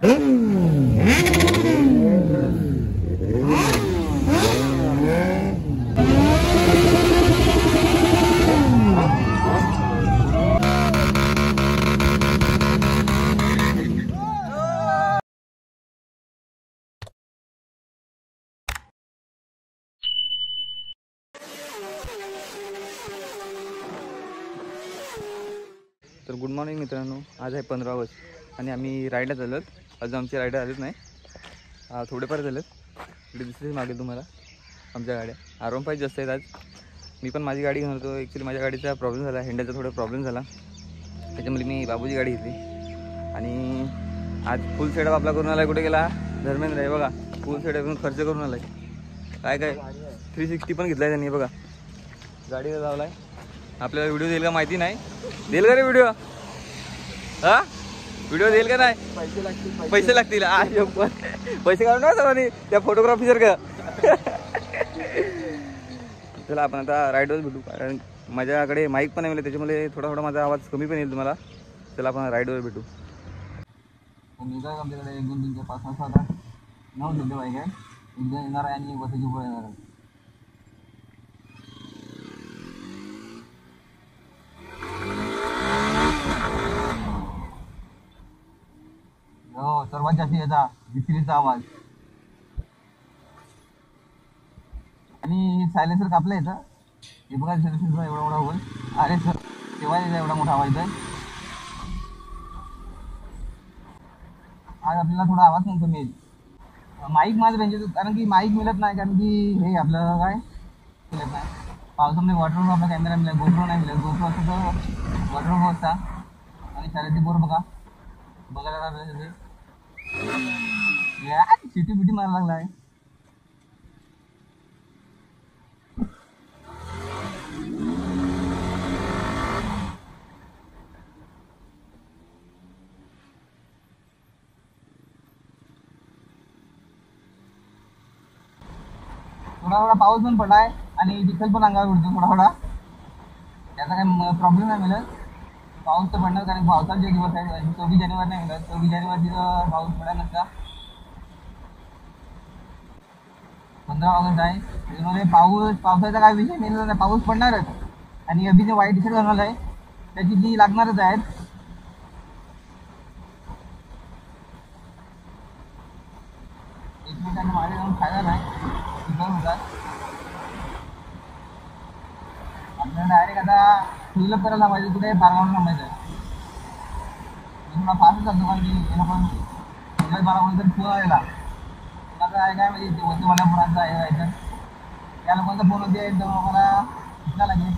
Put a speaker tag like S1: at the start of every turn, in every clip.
S1: तर good morning मित्रांनो, आज आहे 15 ऑगस्ट आणि आम्ही राईडला झालोत. अजून आमची राईडर आलेच नाही, थोडेफार झालेत. इकडे दिसतेच मागे तुम्हाला आमच्या गाड्या. R15 जास्त आहेत आज. मी पण माझी गाडी घेऊन होतो. ॲक्च्युली माझ्या गाडीचा प्रॉब्लेम झाला, हँडलचा थोडा प्रॉब्लेम झाला, त्याच्यामुळे मी बाबूची गाडी घेतली. आणि आज फुल सेटअप आपला करून आला आहे. कुठे गेला धर्मेंद्र आहे बघा, फुल सेटअप खर्च करून आला आहे. काय 360 पण घेतला आहे त्यांनी बघा, गाडीला लावला आहे. आपल्याला व्हिडिओ देईल का माहिती नाही. देईल का रे व्हिडिओ? हा, व्हिडिओ देईल का नाही? पैसे लागतील. पैसे काढून ना त्या फोटोग्राफीसर का. चला आपण आता राईडवर भेटू, कारण माझ्याकडे माईक पण आहे, त्याच्यामुळे थोडा माझा आवाज कमी पण येईल तुम्हाला. चला आपण राईडवर भेटू. आमच्याकडे 1 2 3 4 5 6 7 8 9 दिले बाईक आहे. 1 जण येणार आहे आणि बसायची पुढे येणार आहे. हो, सर्वात जास्त याचा विक्रीचा आवाज. आणि सायलेन्सर कापलं याचं. हे बघा सायलेन्सर एवढा मोठा होईल. अरे सर, तेव्हा याचा एवढा मोठा आवाज आहे. आज आपल्याला थोडा आवाज पण कमी येईल. माईक माझं रेंज, कारण की माईक मिळत नाही, कारण की हे आपलं काय मिळत नाही पावसामध्ये. वॉटरप्रूफ आपला कॅमेरा मिळेल, गोप्रो नाही मिळेल. गोप्रो असं तर वॉटरप्रूफ असता. आणि चालेल बोर बघा बघायला सिटी बिटी मारायला लागला आहे. थोडा पाऊस पण पडला आहे आणि चिखल पण अंगावर उडतो थोडा. त्याचा काही प्रॉब्लेम नाही मिळत. पाऊस तर पडणार, कारण पावसाचे दिवस आहे. 24 जानेवारी नाही मिळत, 24 जानेवारीचं पाऊस पडायला नसता. 15 ऑगस्ट आहे, त्याच्यामुळे पावसाचा काय विषय नाही. पाऊस पडणारच. आणि अभि जे व्हाईट टी शर्ट घालणार आहे त्याची ती लागणारच आहेत. एकमेकांना मागे जाऊन फायदा नाही. होतात आपल्याला डायरेक्ट आता फिलअप करायला पाहिजे. कुठे बारावून थांबायचं आहे. थोडा फास्ट चालतो, कारण की याला पण मुंबई 12 तर फोन आलेला. आता आहे काय म्हणजे वरतीवाल्या फोनाचा आहे जायचं. त्या लोकांचा फोन होते, तर मला शिकला लागेल.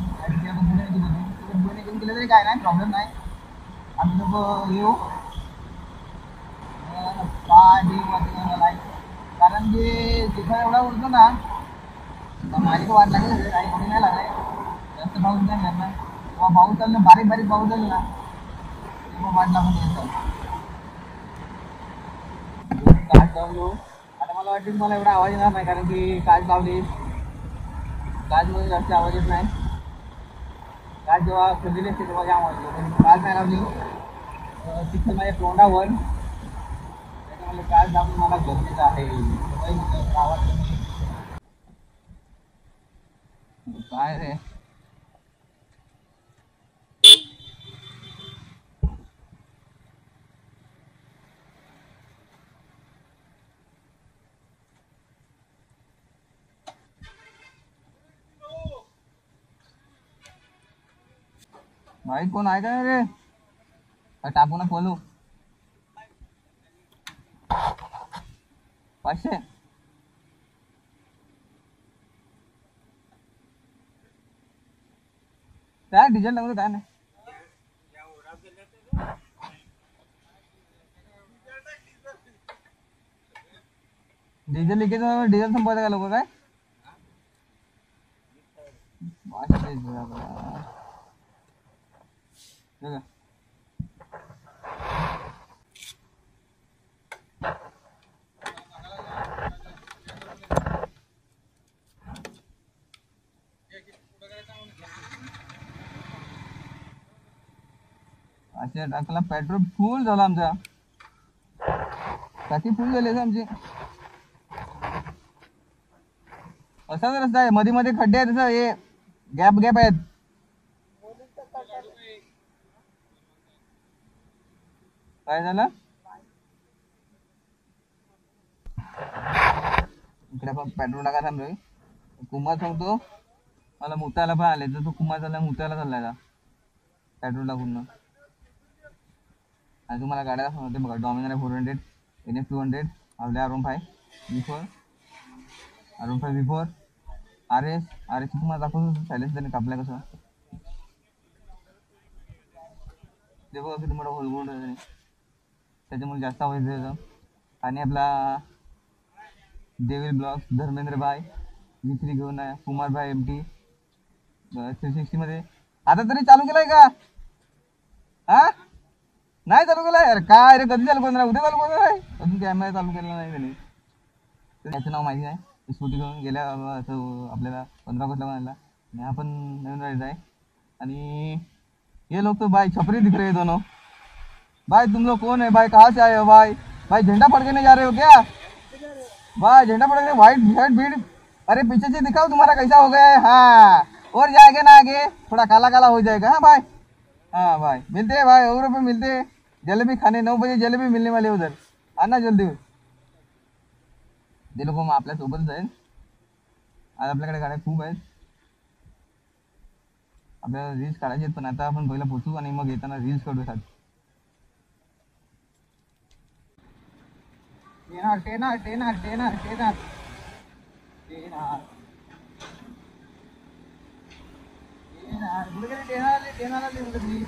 S1: पुणे घेऊन गेलं तरी काय नाही, प्रॉब्लेम नाही. आम्ही लोक येऊ पाय, कारण की तिथं एवढा उडतो ना, माझी तर वाट लागेल. काही कोणी नाही लागलाय, जास्त पाऊस नाही लागणार. किंवा पाऊस चाललं, बारीक बारीक पाऊस झालं ना, तेव्हा वाट लागून येतं. काच लावलो. आता मला वाटतं तुम्हाला एवढा आवाज येणार नाही, कारण की काच लावली. काचमध्ये जास्त आवाज येत नाही. काच जेव्हा खुललेली असते तेव्हा जाम आवाज येतो, पण काच नाही लावली चिखल माझ्या तोंडावर, त्याच्यामुळे काच लावून मला गरजेचं आहे. आवाज काय रे. भाई कोण आहे का रे? टाकू ना खोलू 500. काय डिझेल लागतो काय नाही. डिझेल लिकेज, डिझेल संपवायचं का लोक काय. अशा टाकला पेट्रोल फुल झाला आमचा. टाकी फुल झाली आमची. असाच रस्ता आहे, मध्ये मध्ये खड्डे आहेत, तसं हे गॅप गॅप आहेत. काय झालं इकडे आपण पेट्रोल टाका थांबलोय. कुमार सांगतो मला मुतायला पण आले, तर तो कुमार चालला मुतायला चाललाय का पेट्रोल टाकून. आणि तुम्हाला गाड्या दाखवते बघा, डॉमिनर 400, NF 200, आपल्या R15 V4, R15 V4, RS तुम्हाला दाखवतो. सायलेन्स त्याने कापलाय कसं ते बघा, किती मोठा होल गोल्ड आहे त्याच्यामुळे जास्त आवाज येतो. आणि आपला डेव्हिल ब्लॉक्स धर्मेंद्र भाई V3 घेऊन आहे. कुमार भाई MT 360 मध्ये. आता तरी चालू केलाय का? हा नाही चालू केलाय यार. काय रे, कधी चालू करणार? उद्या चालू करणार आहे अजून. कॅमेरा चालू केला नाही त्याने. त्याचं नाव माहिती आहे. स्कूटी घेऊन गेल्या आपल्याला 15 ऑगस्टला बनायला. आणि आपण नवीन राहायचं आहे. आणि ये लोग तो भाई छपरी दिख रहे हैं दोनों. भाई तुम लोग कौन है भाई, कहाँ से आए हो भाई? भाई झंडा फड़कने जा रहे हो क्या भाई? झंडा फड़कने व्हाइट शर्ट भीड़. अरे पीछे से दिखाओ तुम्हारा कैसा हो गया है. हाँ और जाएगा ना आगे, थोड़ा काला काला हो जाएगा. हाँ भाई, हाँ भाई मिलते हैं भाई, और पे मिलते हैं. जलेबी खाने 9 बजे जलेबी मिलने वाले उधर, आना जल्दी. ते लोक मग आपल्या सोबतच आहेत. आज आपल्याकडे गाड्या खूप आहेत. आपल्याला रील्स काढायचे आहेत, पण आता आपण पहिला पोचू आणि मग येताना रील्स काढू. साथ टेनार टेनार टेनार टेनार टेनार टेनार टेनार गुडगेरी टेनार टेनार आले गुडगेरी.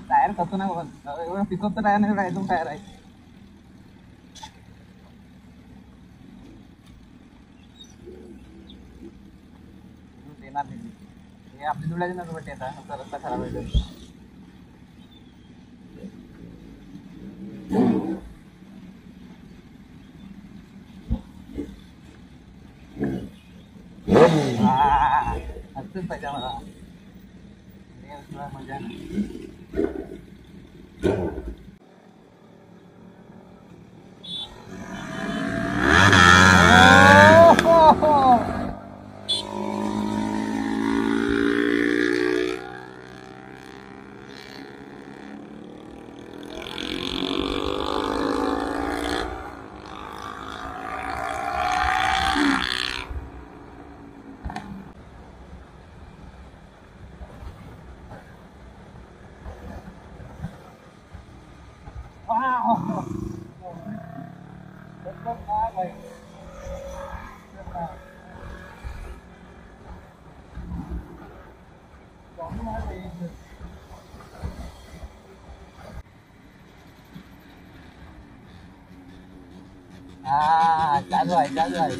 S1: टायर कसं नाही बघ, एवढं पिकअपचं टायर नाही, एवढा एकदम टायर आहे. देणार नाही हे आपली जुळायची ना वाटते. आता रस्ता खराब आहे. असंच पाहिजे मला मजा. चालू आहे चालू आहे.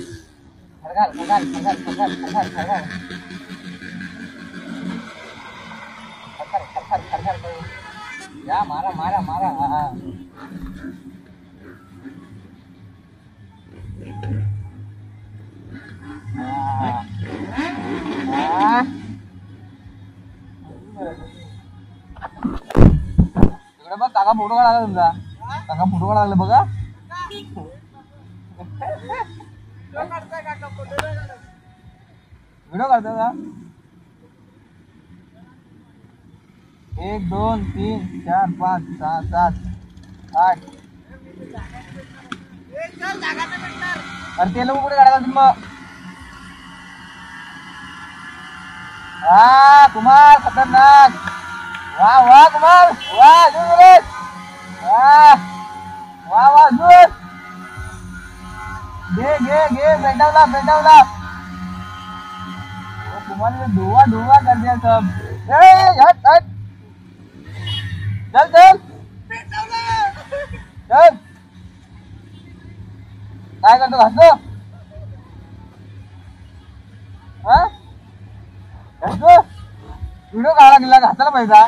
S1: खरगाल खरगाल खरगाल खरगाल खरगाल खरगाल खरगाल खरगाल खरगाल या मारा मारा मारा. तिकडे बघ काका फोटो काढायला तुमचा. काका फोटो काढायला बघा. व्हिडिओ काढतो का? 1 2 3 4 5 6 7 8. अरे ते लोक कुठे काढायला तुम्ही मग? हा कुमार खतरनाक. वाह वाह कुमार वाह वाह वाह वाह. घे पेटवला तुम्हारे धुआं कर दिया सब। हट चल चल काय करतो घासतो व्हिडिओ काढा गेला घासायला पाहिजे।